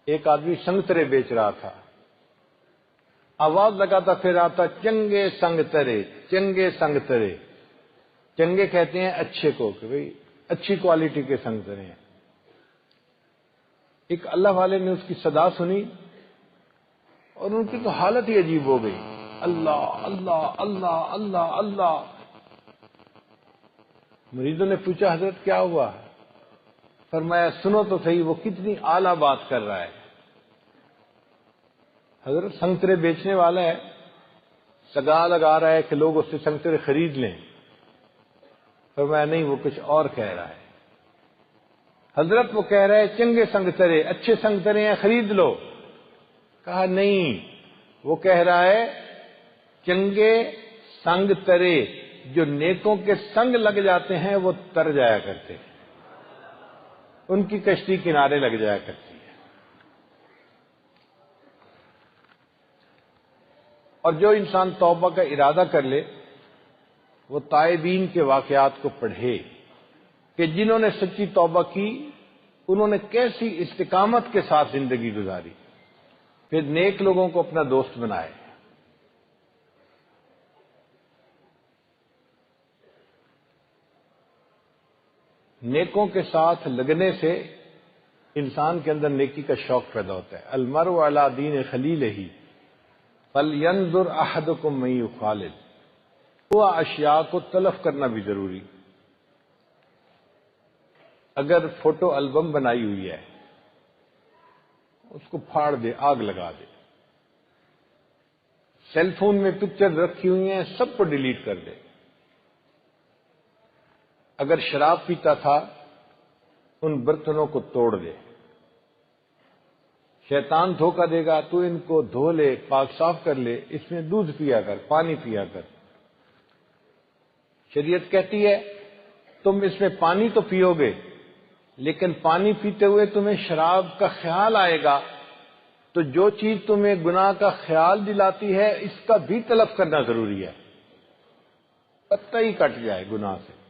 ایک آدمی سنگترے بیچ رہا تھا، آواز لگاتا پھر رہا تھا، چنگے سنگترے، چنگے سنگترے۔ چنگے کہتے ہیں اچھے کو، کہ بھئی اچھی کوالٹی کے سنگترے ہیں۔ ایک اللہ والے نے اس کی صدا سنی اور ان کی تو حالت ہی عجیب ہو گئی، اللہ اللہ اللہ اللہ اللہ۔ مریدوں نے پوچھا حضرت کیا ہوا؟ فرمایا سنو تو صحیح وہ کتنی اعلیٰ بات کر رہا ہے۔ حضرت سنگترے بیچنے والا ہے، سگا لگا رہا ہے کہ لوگ اس سے سنگترے خرید لیں۔ فرمایا نہیں، وہ کچھ اور کہہ رہا ہے۔ حضرت وہ کہہ رہا ہے چنگے سنگترے، اچھے سنگترے ہیں، خرید لو۔ کہا نہیں، وہ کہہ رہا ہے چنگے سنگترے، جو نیکوں کے سنگ لگ جاتے ہیں وہ تر جایا کرتے ہیں، ان کی کشتی کنارے لگ جایا کرتی ہے۔ اور جو انسان توبہ کا ارادہ کر لے وہ تائبین کے واقعات کو پڑھے کہ جنہوں نے سچی توبہ کی انہوں نے کیسی استقامت کے ساتھ زندگی گزاری، پھر نیک لوگوں کو اپنا دوست بنائے۔ نیکوں کے ساتھ لگنے سے انسان کے اندر نیکی کا شوق پیدا ہوتا ہے۔ المرء علی دین خلیلہ فلینظر احدکم من یخالل۔ وہ اشیاء کو تلف کرنا بھی ضروری۔ اگر فوٹو البم بنائی ہوئی ہے اس کو پھاڑ دے، آگ لگا دے۔ سیل فون میں پکچر رکھی ہوئی ہیں سب کو ڈیلیٹ کر دے۔ اگر شراب پیتا تھا ان برتنوں کو توڑ دے۔ شیطان دھوکہ دے گا تو ان کو دھو لے، پاک صاف کر لے، اس میں دودھ پیا کر، پانی پیا کر۔ شریعت کہتی ہے تم اس میں پانی تو پیو گے لیکن پانی پیتے ہوئے تمہیں شراب کا خیال آئے گا تو جو چیز تمہیں گناہ کا خیال دلاتی ہے اس کا بھی تلف کرنا ضروری ہے، پتہ ہی کٹ جائے گناہ سے۔